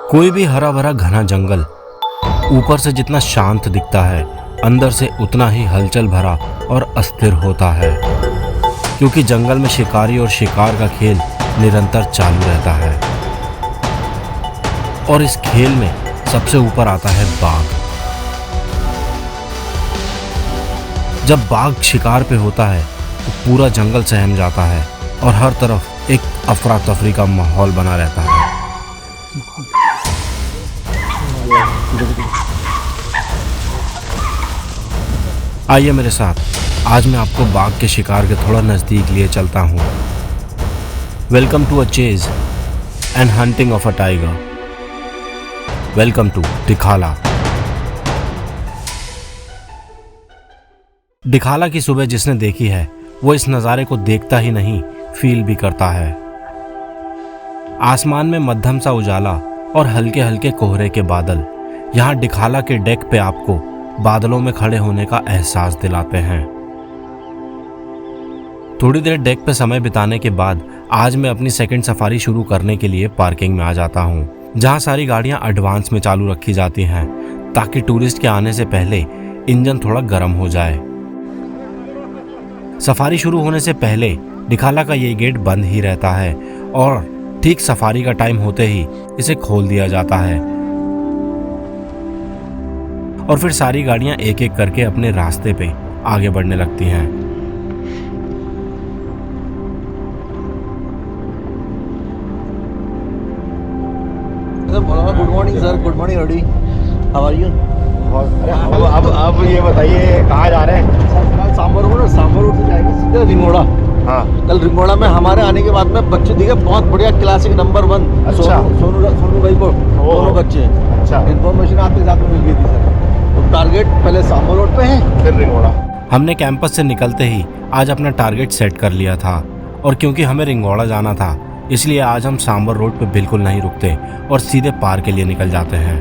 कोई भी हरा भरा घना जंगल ऊपर से जितना शांत दिखता है, अंदर से उतना ही हलचल भरा और अस्थिर होता है, क्योंकि जंगल में शिकारी और शिकार का खेल निरंतर चालू रहता है। और इस खेल में सबसे ऊपर आता है बाघ। जब बाघ शिकार पे होता है तो पूरा जंगल सहम जाता है और हर तरफ एक अफरा तफरी का माहौल बना रहता है। आइए मेरे साथ, आज मैं आपको बाघ के शिकार के थोड़ा नजदीक लिए चलता हूँ। Welcome to a chase and hunting of a tiger. Welcome to Dhikala. Dhikala की सुबह जिसने देखी है वो इस नज़ारे को देखता ही नहीं, फील भी करता है। आसमान में मध्यम सा उजाला और हल्के हल्के कोहरे के बादल यहाँ डिखाला के डेक पे आपको बादलों में खड़े होने का एहसास दिलाते हैं। थोड़ी देर डेक पे समय बिताने के बाद आज मैं अपनी सेकंड सफारी शुरू करने के लिए पार्किंग में आ जाता हूँ, जहाँ सारी गाड़ियाँ एडवांस में चालू रखी जाती हैं ताकि टूरिस्ट के आने से पहले इंजन थोड़ा गर्म हो जाए। सफारी शुरू होने से पहले डिखाला का ये गेट बंद ही रहता है और ठीक सफारी का टाइम होते ही इसे खोल दिया जाता है और फिर सारी गाड़ियां एक एक करके अपने रास्ते पे आगे बढ़ने लगती हैं। Good morning sir, good morning ready, how are you? अब ये बताइए कहाँ जा रहे हैं? सांबर रोड से जाएंगे सीधे रिंगोड़ा। हाँ, कल रिंगोड़ा में हमारे आने के बाद में बच्चे दिखे, बहुत बढ़िया क्लासिक नंबर 1। अच्छा। सोनू भाई को दोनों बच्चे। अच्छा। इन्फॉर्मेशन आपके साथ में मिल गई थी सर। तो टारगेट पहले सांबर रोड पे है, फिर रिंगोड़ा। हमने कैंपस से निकलते ही आज अपना टारगेट सेट कर लिया था और क्योंकि हमें रिंगोड़ा जाना था इसलिए आज हम सांबर रोड पे बिल्कुल नहीं रुकते और सीधे पार के लिए निकल जाते हैं।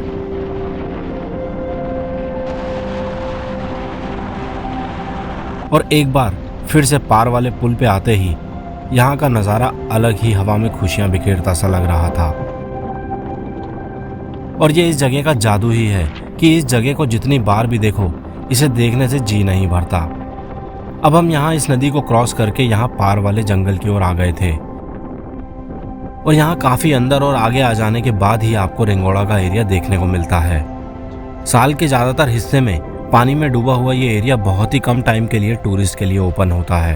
और एक बार फिर से पार वाले पुल पे आते ही यहाँ का नज़ारा अलग ही हवा में खुशियां बिखेरता सा लग रहा था। और ये इस जगह का जादू ही है कि इस जगह को जितनी बार भी देखो, इसे देखने से जी नहीं भरता। अब हम यहाँ इस नदी को क्रॉस करके यहाँ पार वाले जंगल की ओर आ गए थे और यहाँ काफ़ी अंदर और आगे आ जाने के बाद ही आपको रिंगोड़ा का एरिया देखने को मिलता है। साल के ज़्यादातर हिस्से में पानी में डूबा हुआ ये एरिया बहुत ही कम टाइम के लिए टूरिस्ट के लिए ओपन होता है।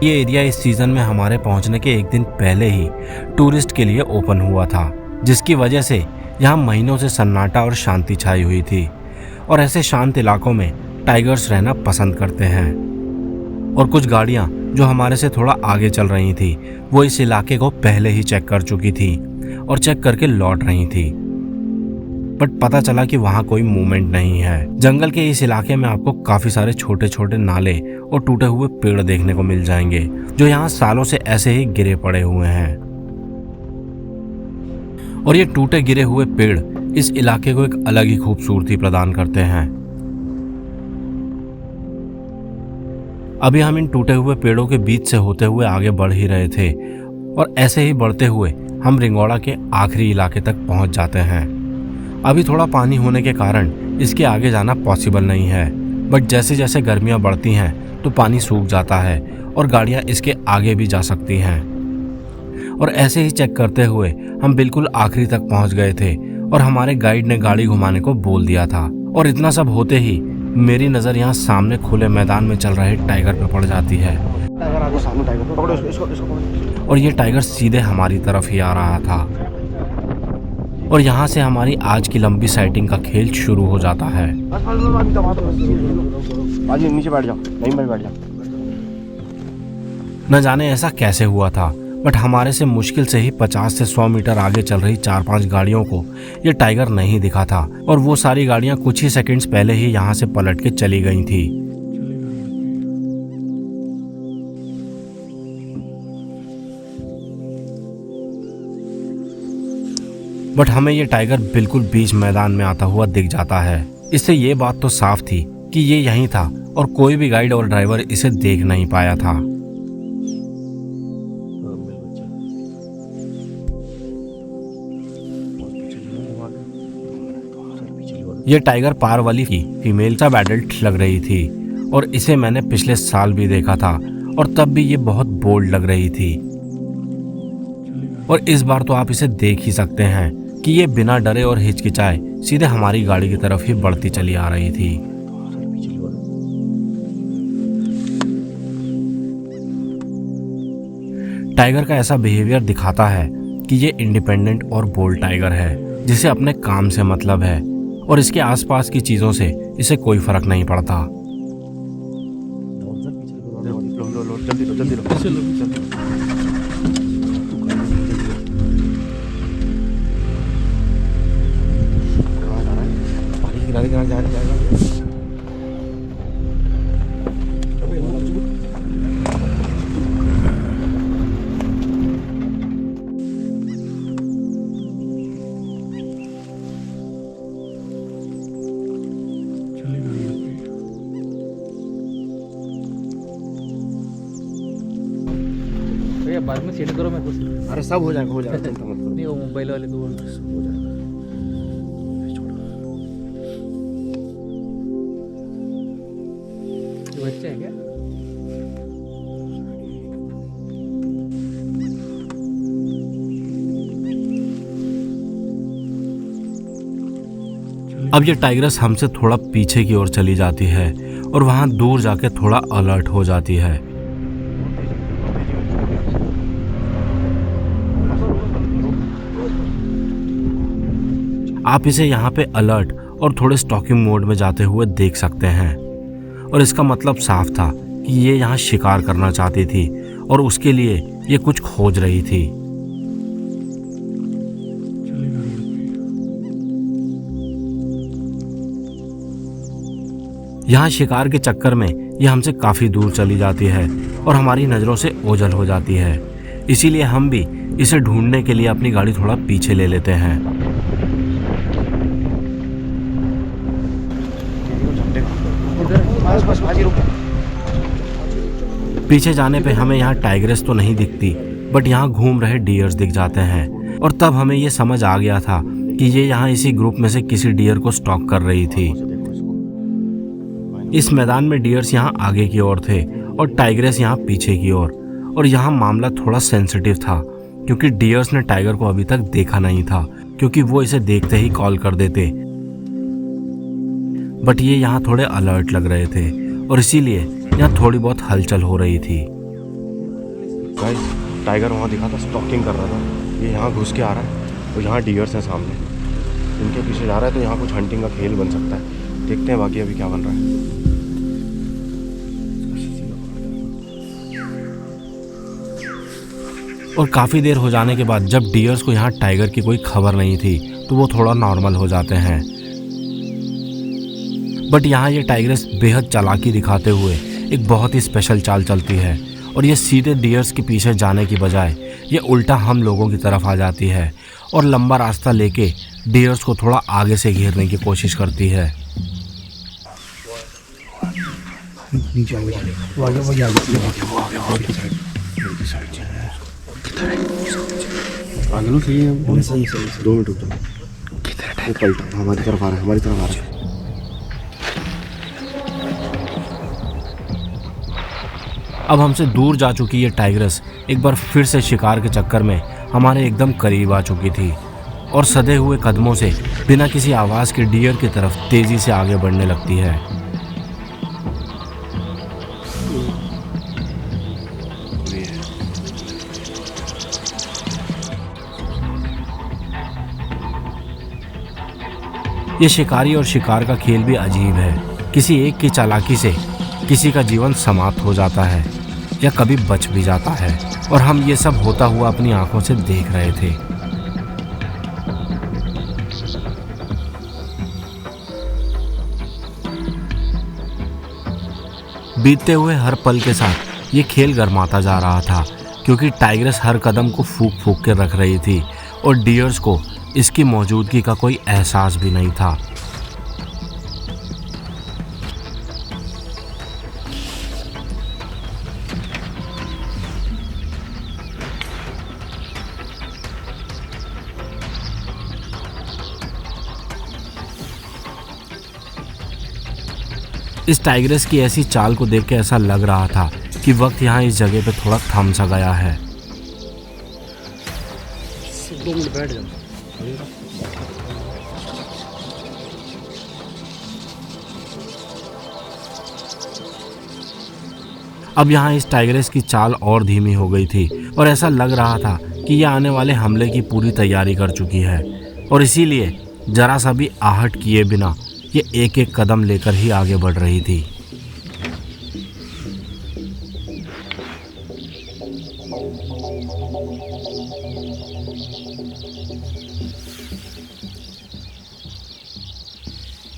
ये एरिया इस सीज़न में हमारे पहुँचने के एक दिन पहले ही टूरिस्ट के लिए ओपन हुआ था, जिसकी वजह से यहाँ महीनों से सन्नाटा और शांति छाई हुई थी और ऐसे शांत इलाकों में टाइगर्स रहना पसंद करते हैं। और कुछ गाड़ियाँ जो हमारे से थोड़ा आगे चल रही थी वो इस इलाके को पहले ही चेक कर चुकी थी और चेक करके लौट रही थी, बट पता चला कि वहाँ कोई मूवमेंट नहीं है। जंगल के इस इलाके में आपको काफ़ी सारे छोटे छोटे नाले और टूटे हुए पेड़ देखने को मिल जाएंगे जो यहाँ सालों से ऐसे ही गिरे पड़े हुए हैं। और ये टूटे गिरे हुए पेड़ इस इलाके को एक अलग ही खूबसूरती प्रदान करते हैं। अभी हम इन टूटे हुए पेड़ों के बीच से होते हुए आगे बढ़ ही रहे थे और ऐसे ही बढ़ते हुए हम रिंगोड़ा के आखिरी इलाके तक पहुंच जाते हैं। अभी थोड़ा पानी होने के कारण इसके आगे जाना पॉसिबल नहीं है, बट जैसे जैसे गर्मियां बढ़ती हैं तो पानी सूख जाता है और गाड़ियां इसके आगे भी जा सकती हैं। और ऐसे ही चेक करते हुए हम बिल्कुल आखिरी तक पहुंच गए थे और हमारे गाइड ने गाड़ी घुमाने को बोल दिया था। और इतना सब होते ही मेरी नज़र यहाँ सामने खुले मैदान में चल रहे टाइगर पे पड़ जाती है और ये टाइगर सीधे हमारी तरफ ही आ रहा था। और यहाँ से हमारी आज की लंबी साइटिंग का खेल शुरू हो जाता है। नीचे बैठ जाओ, नहीं बैठ जाओ। न जाने ऐसा कैसे हुआ था, बट हमारे से मुश्किल से ही 50 से 100 मीटर आगे चल रही 4-5 गाड़ियों को ये टाइगर नहीं दिखा था और वो सारी गाड़ियां कुछ ही सेकंड्स पहले ही यहाँ से पलट के चली गई थी। बट हमें ये टाइगर बिल्कुल बीच मैदान में आता हुआ दिख जाता है। इससे ये बात तो साफ थी कि ये यहीं था और कोई भी गाइड और ड्राइवर इसे देख नहीं पाया था। ये टाइगर पार वाली फीमेल सब एडल्ट लग रही थी और इसे मैंने पिछले साल भी देखा था और तब भी ये बहुत बोल्ड लग रही थी। और इस बार तो आप इसे देख ही सकते हैं कि ये बिना डरे और हिचकिचाए सीधे हमारी गाड़ी की तरफ ही बढ़ती चली आ रही थी। टाइगर का ऐसा बिहेवियर दिखाता है कि ये इंडिपेंडेंट और बोल्ड टाइगर है जिसे अपने काम से मतलब है और इसके आसपास की चीजों से इसे कोई फर्क नहीं पड़ता। जल्दी लो जल्दी लो कहाँ जा रहा है? पानी के किनारे किनारे जा रहा है। भैया बाद में सेट करो मैं कुछ अरे सब हो जाएगा चिंता मत करो। नहीं, वो मोबाइल वाले तो हो जाएगा। ये बच्चा है क्या? अब ये टाइग्रेस हमसे थोड़ा पीछे की ओर चली जाती है और वहां दूर जाके थोड़ा अलर्ट हो जाती है। आप इसे यहाँ पे अलर्ट और थोड़े स्टॉकिंग मोड में जाते हुए देख सकते हैं और इसका मतलब साफ था कि ये यहाँ शिकार करना चाहती थी और उसके लिए ये कुछ खोज रही थी। यहाँ शिकार के चक्कर में ये हमसे काफी दूर चली जाती है और हमारी नजरों से ओझल हो जाती है। इसीलिए हम भी इसे ढूंढने के लिए अपनी गाड़ी थोड़ा पीछे ले लेते हैं। बस भाजी रुक। पीछे जाने पे हमें यहाँ टाइग्रेस तो नहीं दिखती बट यहाँ घूम रहे डियर्स दिख जाते हैं और तब हमें ये समझ आ गया था कि ये यहाँ इसी ग्रुप में से किसी डियर को स्टॉक कर रही थी। इस मैदान में डियर्स यहाँ आगे की ओर थे और टाइग्रेस यहाँ पीछे की ओर और यहाँ मामला थोड़ा सेंसिटिव था क्योंकि डियर्स ने टाइगर को अभी तक देखा नहीं था क्योंकि वो इसे देखते ही कॉल कर देते, बट ये यहाँ थोड़े अलर्ट लग रहे थे और इसीलिए यहाँ थोड़ी बहुत हलचल हो रही थी। गाइस टाइगर वहाँ दिखा था, स्टॉकिंग कर रहा था। ये यहाँ घुस के आ रहा है और यहाँ डियर्स हैं सामने, इनके पीछे जा रहा है तो यहाँ कुछ हंटिंग का खेल बन सकता है। देखते हैं बाकी अभी क्या बन रहा है। और काफ़ी देर हो जाने के बाद जब डियर्स को यहाँ टाइगर की कोई खबर नहीं थी तो वो थोड़ा नॉर्मल हो जाते हैं, बट यहाँ ये टाइग्रेस बेहद चालाकी दिखाते हुए एक बहुत ही स्पेशल चाल चलती है और ये सीधे डियर्स के पीछे जाने की बजाय ये उल्टा हम लोगों की तरफ आ जाती है और लंबा रास्ता लेके डियर्स को थोड़ा आगे से घेरने की कोशिश करती है। आगे लो, सही है, सही 2 मिनट रुक जाओ। वो पलटा हमारी तरफ आ रहा है, हमारी तरफ आ रहा है। अब हमसे दूर जा चुकी ये टाइग्रेस एक बार फिर से शिकार के चक्कर में हमारे एकदम करीब आ चुकी थी और सधे हुए कदमों से बिना किसी आवाज़ के डियर की तरफ तेजी से आगे बढ़ने लगती है। ये शिकारी और शिकार का खेल भी अजीब है। किसी एक की चालाकी से किसी का जीवन समाप्त हो जाता है या कभी बच भी जाता है और हम ये सब होता हुआ अपनी आंखों से देख रहे थे। बीतते हुए हर पल के साथ ये खेल गरमाता जा रहा था क्योंकि टाइग्रेस हर कदम को फूंक फूंक के रख रही थी और डियर्स को इसकी मौजूदगी का कोई एहसास भी नहीं था। इस टाइग्रेस की ऐसी चाल को देख के ऐसा लग रहा था कि वक्त यहाँ इस जगह पे थोड़ा थम सा गया है। 2 मिनट बैठ जाओ। अब यहाँ इस टाइग्रेस की चाल और धीमी हो गई थी और ऐसा लग रहा था कि यह आने वाले हमले की पूरी तैयारी कर चुकी है और इसीलिए जरा सा भी आहट किए बिना ये एक एक कदम लेकर ही आगे बढ़ रही थी।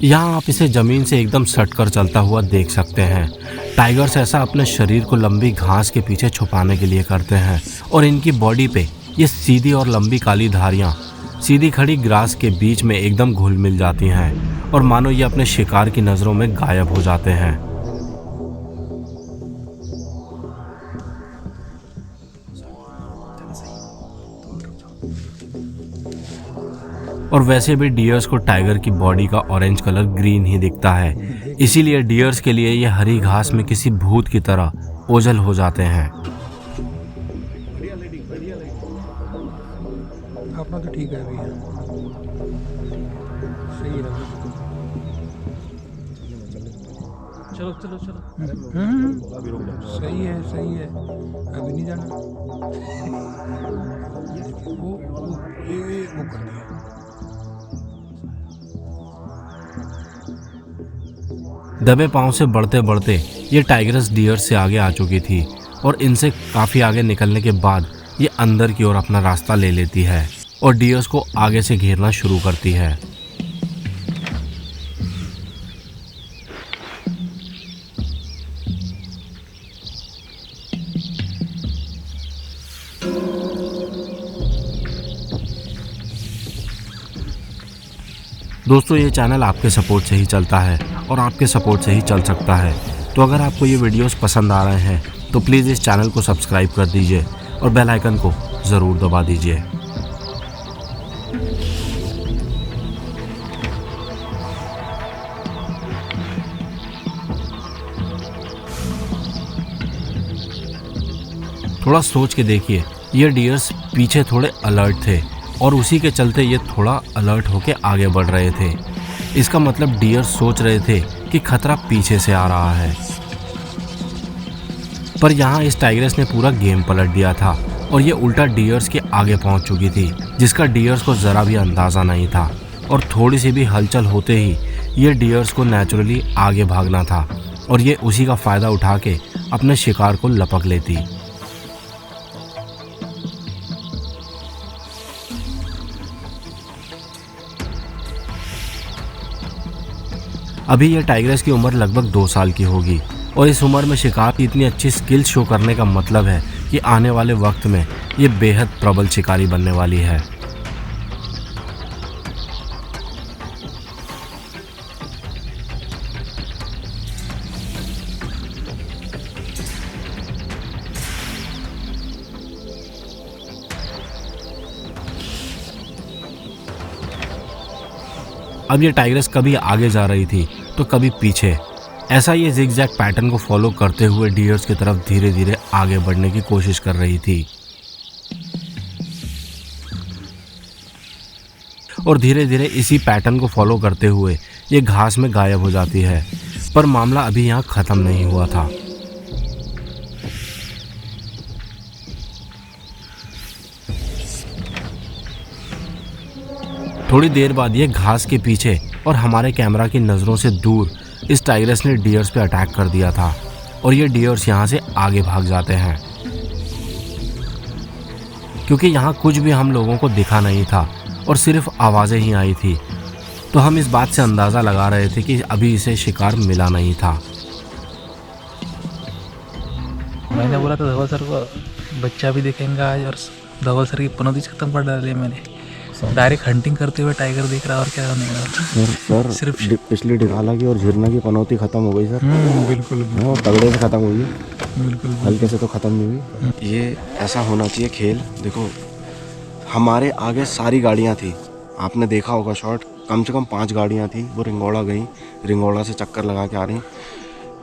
यहाँ आप इसे जमीन से एकदम सटकर चलता हुआ देख सकते हैं। टाइगर्स ऐसा अपने शरीर को लंबी घास के पीछे छुपाने के लिए करते हैं और इनकी बॉडी पे ये सीधी और लंबी काली धारियाँ सीधी खड़ी ग्रास के बीच में एकदम घुल मिल जाती हैं और मानो ये अपने शिकार की नज़रों में गायब हो जाते हैं। और वैसे भी डियर्स को टाइगर की बॉडी का ऑरेंज कलर ग्रीन ही दिखता है, इसीलिए डियर्स के लिए ये हरी घास में किसी भूत की तरह ओझल हो जाते हैं। अपना तो ठीक है भैया, सही है। चलो चलो चलो। सही है सही है, अभी नहीं जाना। वो कर दिया। दबे पांव से बढ़ते बढ़ते ये टाइग्रेस डियर्स से आगे आ चुकी थी और इनसे काफ़ी आगे निकलने के बाद ये अंदर की ओर अपना रास्ता ले लेती है और डियर्स को आगे से घेरना शुरू करती है। दोस्तों, ये चैनल आपके सपोर्ट से ही चलता है और आपके सपोर्ट से ही चल सकता है, तो अगर आपको ये वीडियोस पसंद आ रहे हैं तो प्लीज़ इस चैनल को सब्सक्राइब कर दीजिए और बेल आइकन को ज़रूर दबा दीजिए। थोड़ा सोच के देखिए, ये डियर्स पीछे थोड़े अलर्ट थे और उसी के चलते ये थोड़ा अलर्ट होके आगे बढ़ रहे थे। इसका मतलब डियर सोच रहे थे कि खतरा पीछे से आ रहा है, पर यहाँ इस टाइग्रेस ने पूरा गेम पलट दिया था और ये उल्टा डियर्स के आगे पहुँच चुकी थी, जिसका डियर्स को ज़रा भी अंदाज़ा नहीं था। और थोड़ी सी भी हलचल होते ही ये डियर्स को नेचुरली आगे भागना था और ये उसी का फ़ायदा उठा के अपने शिकार को लपक लेती। अभी ये टाइग्रेस की उम्र लगभग 2 साल की होगी और इस उम्र में शिकार की इतनी अच्छी स्किल्स शो करने का मतलब है कि आने वाले वक्त में ये बेहद प्रबल शिकारी बनने वाली है। अब ये टाइग्रेस कभी आगे जा रही थी तो कभी पीछे, ऐसा ये जिगजैग पैटर्न को फॉलो करते हुए डियर्स की तरफ धीरे धीरे आगे बढ़ने की कोशिश कर रही थी और धीरे धीरे इसी पैटर्न को फॉलो करते हुए ये घास में गायब हो जाती है। पर मामला अभी यहाँ ख़त्म नहीं हुआ था। थोड़ी देर बाद ये घास के पीछे और हमारे कैमरा की नज़रों से दूर इस टाइग्रेस ने डियर्स पे अटैक कर दिया था और ये डियर्स यहाँ से आगे भाग जाते हैं, क्योंकि यहाँ कुछ भी हम लोगों को दिखा नहीं था और सिर्फ आवाज़ें ही आई थी। तो हम इस बात से अंदाज़ा लगा रहे थे कि अभी इसे शिकार मिला नहीं था। मैंने बोला था धवल सर को बच्चा भी देखेंगे आज, और धवल सर की पनौती खत्म कर डाली मैंने। डायरेक्ट हंटिंग करते हुए टाइगर देख रहा और क्या होने लगा। सर सिर्फ पिछली डिघाला की और झिरना की पनौती खत्म हो गई सर। बिल्कुल तगड़े से खत्म हुई, बिल्कुल हल्के से तो खत्म नहीं हुई। ये ऐसा होना चाहिए खेल। देखो हमारे आगे सारी गाड़ियाँ थी, आपने देखा होगा शॉट, कम से कम 5 गाड़ियाँ थी, वो रिंगौड़ा गई, रिंगौड़ा से चक्कर लगा के आ रही।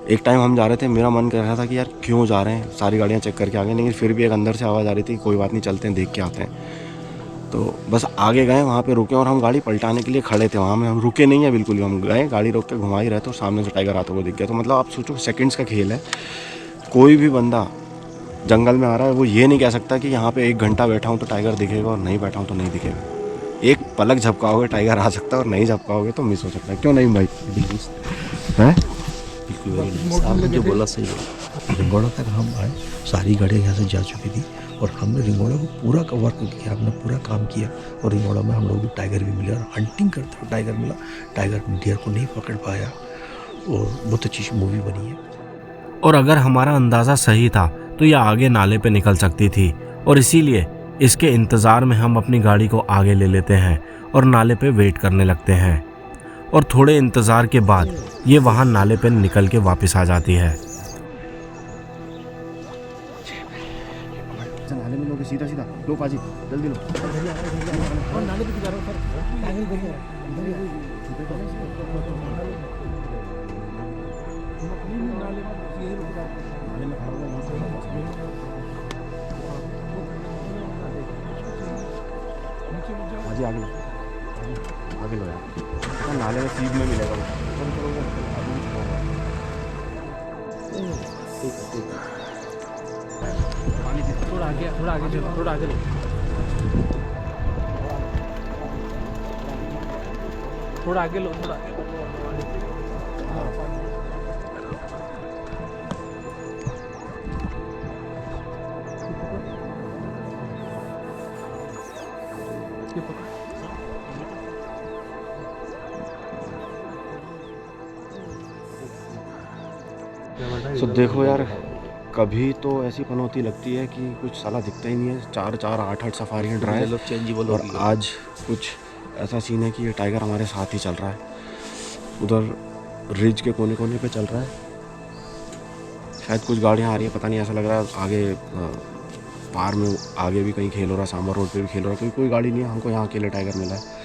एक टाइम हम जा रहे थे, मेरा मन कर रहा था कि यार क्यों जा रहे हैं, सारी गाड़ियाँ चेक करके आ गए, लेकिन फिर भी एक अंदर से आवाज़ आ रही थी कोई बात नहीं, चलते हैं देख के आते हैं। तो बस आगे गए, वहाँ पे रुके और हम गाड़ी पलटाने के लिए खड़े थे वहाँ में, हम रुके नहीं है बिल्कुल भी, हम गए गाड़ी रोक के घुमा ही रहे थे और सामने से टाइगर आता हुआ दिख गया। तो मतलब आप सोचो सेकंड्स का खेल है। कोई भी बंदा जंगल में आ रहा है वो ये नहीं कह सकता कि यहाँ पे 1 घंटा बैठा हूँ तो टाइगर दिखेगा और नहीं बैठा हूँ तो नहीं दिखेगा। एक पलक झपकाओगे टाइगर आ सकता है और नहीं झपकाओगे तो मिस हो सकता है। क्यों नहीं भाई? है आपने जो बोला सही है। रिंगोड़ा तक हम आए, सारी गाड़ियाँ यहाँ से जा चुकी थी और हमने रिंगोड़ा को पूरा कवर किया, हमने पूरा काम किया और रिंगोड़ा में हम लोग भी टाइगर भी मिले और हंटिंग करते हुए टाइगर मिला। टाइगर डियर को नहीं पकड़ पाया और बहुत अच्छी मूवी बनी है। और अगर हमारा अंदाज़ा सही था तो यह आगे नाले पे निकल सकती थी और इसीलिए इसके इंतज़ार में हम अपनी गाड़ी को आगे ले लेते हैं और नाले पे वेट करने लगते हैं। और थोड़े इंतज़ार के बाद ये वहाँ नाले पे निकल के वापस आ जाती है। नाले में लोगे सीधा सीधा, लो पाजी जल्दी लो। पाजी आगे लो, आगे लो यार, नाले में सीध में मिलेगा वो। थोड़ा आगे चलो, थोड़ा आगे लो। थोड़ा आगे लो, थोड़ा आगे लो। तो देखो यार, कभी तो ऐसी पनौती लगती है कि कुछ साला दिखता ही नहीं है, 4-4, 8-8 सफारियाँ ड्राइव, और आज कुछ ऐसा सीन है कि ये टाइगर हमारे साथ ही चल रहा है। उधर रिज के कोने कोने पे चल रहा है, शायद कुछ गाड़ियाँ आ रही है, पता नहीं, ऐसा लग रहा है आगे पार में आगे भी कहीं खेल हो रहा है, सांबर रोड पे भी खेल हो रहा है, क्योंकि कोई गाड़ी नहीं है, हमको यहाँ अकेले टाइगर मिला है।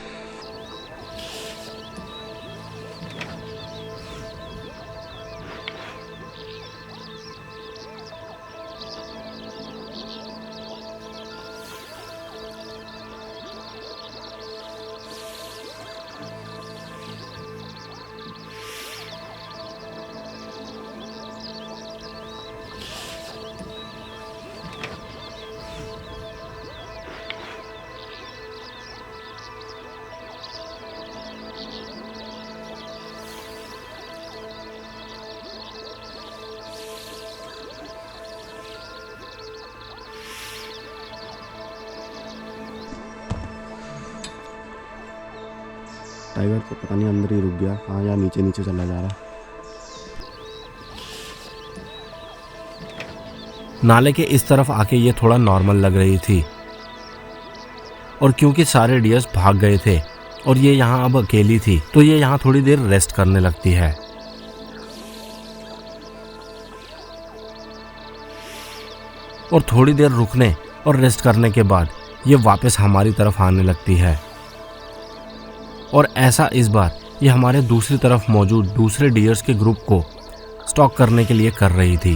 टाइगर तो पता नहीं अंदर ही रुक गया, कहाँ या नीचे नीचे चला जा रहा है। नाले के इस तरफ आके ये थोड़ा नॉर्मल लग रही थी, और क्योंकि सारे डियर्स भाग गए थे और ये यहाँ अब अकेली थी तो ये यहाँ थोड़ी देर रेस्ट करने लगती है। और थोड़ी देर रुकने और रेस्ट करने के बाद ये वापस हमारी तरफ आने लगती है। और ऐसा इस बार ये हमारे दूसरी तरफ मौजूद दूसरे डियर्स के ग्रुप को स्टॉक करने के लिए कर रही थी।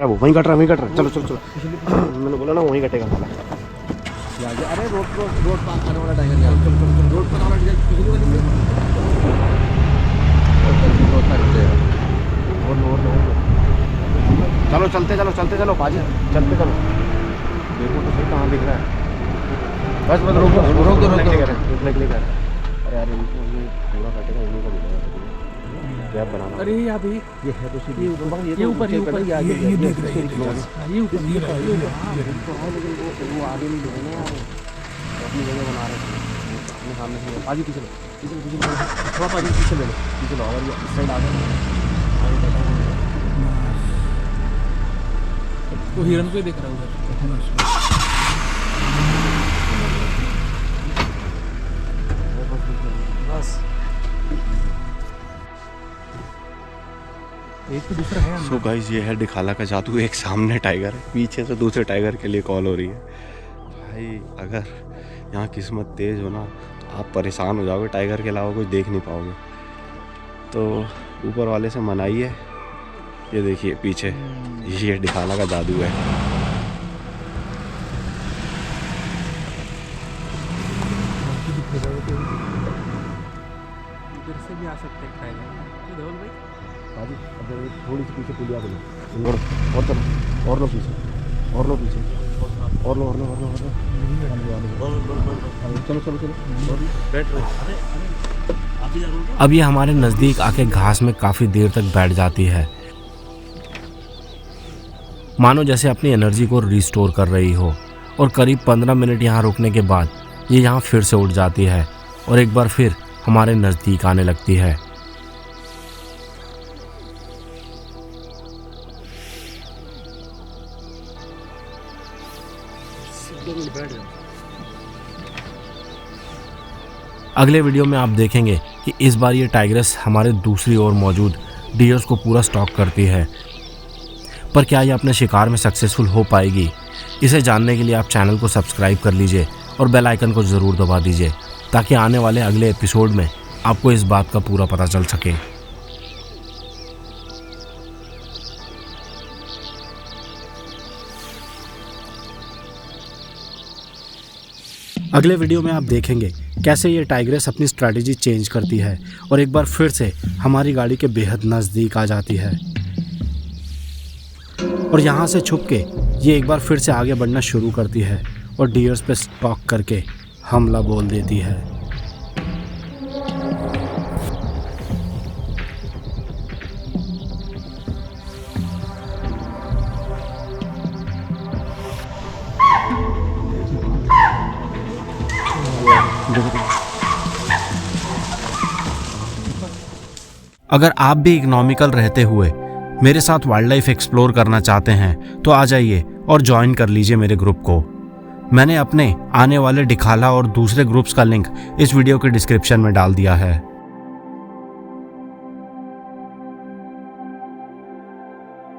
वो वहीं कट रहा है, चलो चलो चलो, मैंने बोला ना वहीं कटेगा साला। अरे रोड पार आने वाला टाइगर, रोड पर आने चलो चलते चलो पाजी, चलते चलो। देखो तो सही कहाँ दिख रहा है। बस रोक दो रुकने के लिए। अरे यार इनको ये पूरा कटेगा, इन्हीं का मिलेगा गैप बनाना। अरे यहाँ पे ये है तो सीधी, ये ऊपर ये ऊपर ये ऊपर ये आगे ये देख रहे हैं, ये ऊपर वो आगे नहीं देंगे यार, अपनी जगह बना रहे थे अपने सामने से। पाजी पीछे लो, थोड़ा पाजी पीछे ले लो, पीछे लो, अगर ये इस साइड आ गए वो हिरन को ही देख रहा है उधर। बस एक तो दूसरा है। सो गाइस, ये है दिखाला का जादू। एक सामने टाइगर है, पीछे से दूसरे टाइगर के लिए कॉल हो रही है। भाई अगर यहाँ किस्मत तेज हो ना तो आप परेशान हो जाओगे, टाइगर के अलावा कुछ देख नहीं पाओगे। तो ऊपर वाले से मनाई है। ये देखिए पीछे, ये दिखाना का जादू है। इधर से भी आ सकते हैं टाइगर। धवल भाई थोड़ी सी पीछे पुलिया को लो और चलो, और लो पीछे, और लो पीछे, और लो और लो और लो और लो। चलो चलो चलो बैठ रहे। अब ये हमारे नज़दीक आके घास में काफ़ी देर तक बैठ जाती है, मानो जैसे अपनी एनर्जी को रिस्टोर कर रही हो। और करीब 15 मिनट यहाँ रुकने के बाद ये यहाँ फिर से उठ जाती है और एक बार फिर हमारे नज़दीक आने लगती है। बैठ जाओ। अगले वीडियो में आप देखेंगे कि इस बार ये टाइग्रेस हमारे दूसरी ओर मौजूद डियर्स को पूरा स्टॉक करती है। पर क्या ये अपने शिकार में सक्सेसफुल हो पाएगी? इसे जानने के लिए आप चैनल को सब्सक्राइब कर लीजिए और बेल आइकन को ज़रूर दबा दीजिए, ताकि आने वाले अगले एपिसोड में आपको इस बात का पूरा पता चल सके। अगले वीडियो में आप देखेंगे कैसे ये टाइग्रेस अपनी स्ट्रैटेजी चेंज करती है और एक बार फिर से हमारी गाड़ी के बेहद नज़दीक आ जाती है और यहाँ से छुप के ये एक बार फिर से आगे बढ़ना शुरू करती है और डियर्स पे स्टॉक करके हमला बोल देती है। अगर आप भी इकोनॉमिकल रहते हुए मेरे साथ वाइल्ड लाइफ एक्सप्लोर करना चाहते हैं तो आ जाइए और ज्वाइन कर लीजिए मेरे ग्रुप को। मैंने अपने आने वाले डिखाला और दूसरे ग्रुप्स का लिंक इस वीडियो के डिस्क्रिप्शन में डाल दिया है।